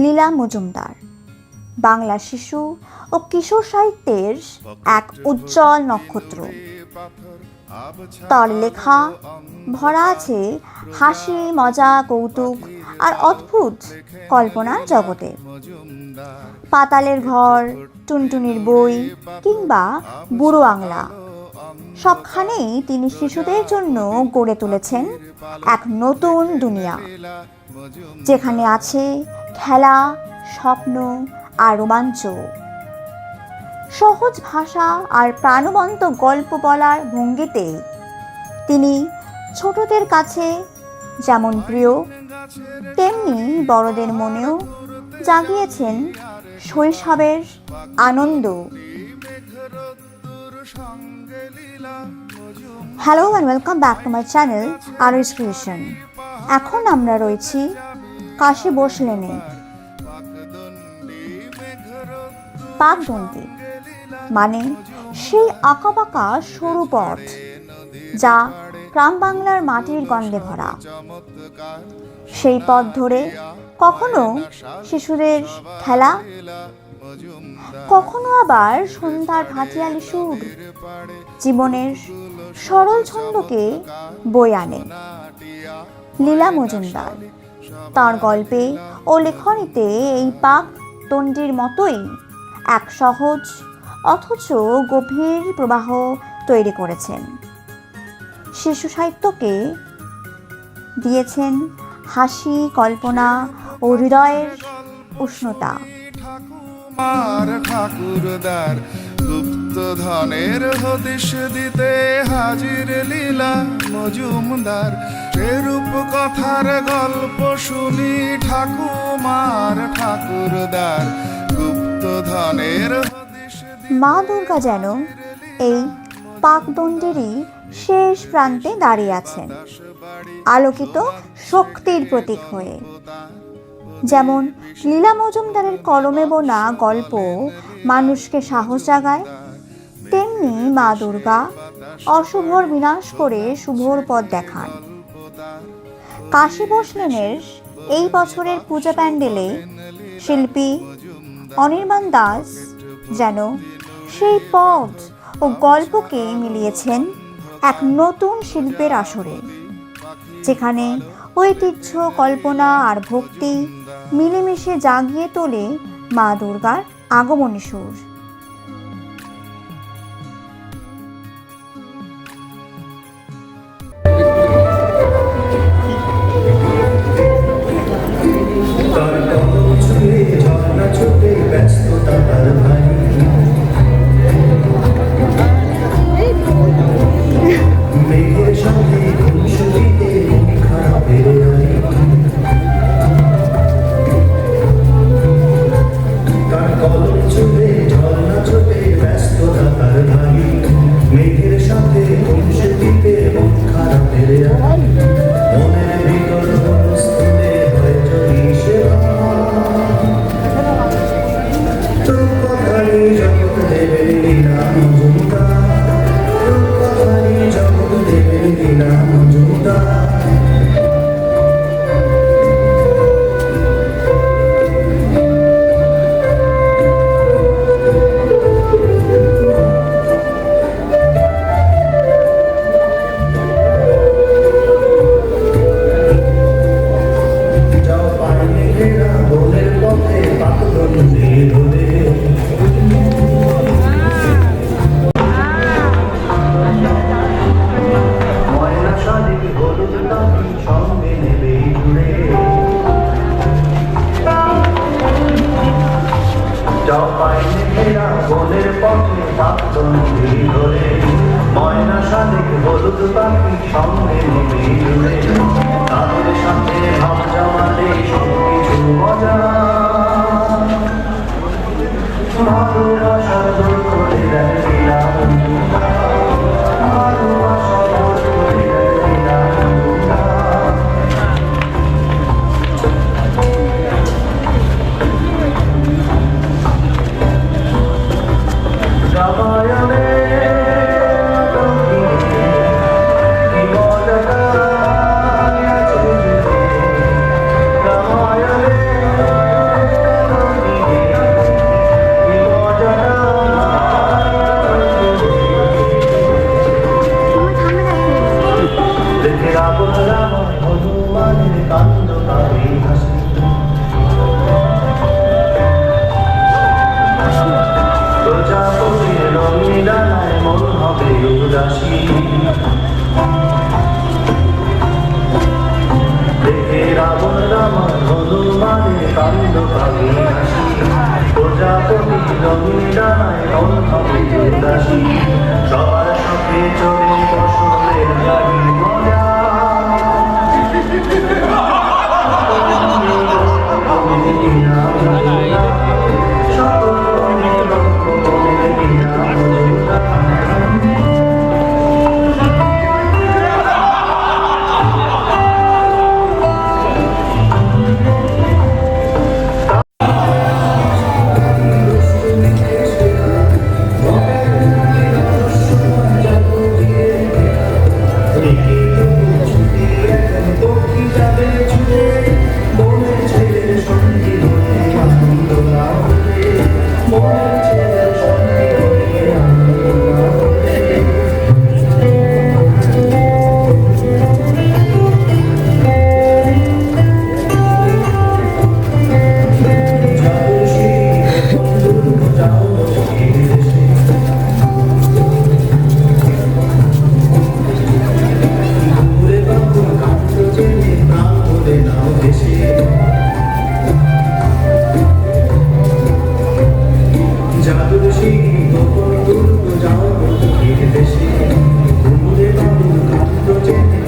লীলা মজুমদার বাংলা শিশু ও কিশোর সাহিত্যের এক উজ্জ্বল নক্ষত্র। তার লেখা ভরা আছে হাসি, মজা, কৌতুক আর অদ্ভুত কল্পনার জগতে। পাতালের ঘর, টুনটুনির বই কিংবা বুড়ো আংলা, সবখানেই তিনি শিশুদের জন্য গড়ে তুলেছেন এক নতুন দুনিয়া, যেখানে আছে খেলা, স্বপ্ন আর রোমাঞ্চ। সহজ ভাষা আর প্রাণবন্ত গল্প বলার ভঙ্গিতে তিনি ছোটদের কাছে যেমন প্রিয়, তেমনি বড়দের মনেও জাগিয়েছেন শৈশবের আনন্দ। Hello and welcome back to my channel RS creation. এখন আমরা রয়েছি কাশী বোস লেনে। পাকদণ্ডী মানে সেই আঁকাবাঁকা সরু পথ যা গ্রাম বাংলার মাটির গন্ধে ভরা। সেই পথ ধরে কখনো শিশুদের খেলা, কখনো আবার সন্ধ্যার ভাটিয়ালি সুর জীবনের সরল ছন্দকে বয়ে আনে। লীলা মজুমদার তার গল্পে ও লেখনীতে এই পাকদণ্ডির মতোই এক সহজ অথচ গভীর প্রবাহ তৈরি করেছেন। শিশু সাহিত্যকে দিয়েছেন হাসি, কল্পনা ও হৃদয়ের উষ্ণতা। ঠাকুরদার গুপ্ত ধনের হদিশ দিতে হাজির লীলা মজুমদার। এরূপ কথার গল্প শুনি ঠাকুমার ঠাকুরদার গুপ্ত ধনের হদিশ। মা দুর্গা যেন এই পাকদণ্ডেরই শেষ প্রান্তে দাঁড়িয়ে আছেন, আলোকিত শক্তির প্রতীক হয়ে। যেমন লীলা মজুমদারের কলমে বোনা গল্প মানুষকে সাহস জাগায়, তেমনি মা দুর্গা অশুভর বিনাশ করে শুভর পথ দেখান। কাশী বোস লেনের এই বছরের পূজা প্যান্ডেলে শিল্পী অনির্বাণ দাস যেন সেই পথ ও গল্পকে মিলিয়েছেন এক নতুন শিল্পের আসরে, যেখানে ঐতিহ্য, কল্পনা আর ভক্তি মিলেমিশে জাগিয়ে তোলে মা দুর্গার আগমনী সুর। ময়না শালিক হলুদ পাখি সঙ্গে নেমে জুড়ে, তাদের সাথে ভাব জমালে সবকিছু মজা। ভালোবাসার দূর করে দেয় লীলা মজুমদার, ভালোবাসার দূর করে দেয় লীলা মজুমদার। রামায়ণে রামায়ণে উদাসী দেখে রাবণ রামার হনুমানের কান্ড পাবি হাসি প্রজাপতি রঙিন ডানায় অন্যবে উদাসী সবার সাথে চড়ে বসলের গাড়ি মজা দেশে ঘুরে বাবু কান্দ চেনে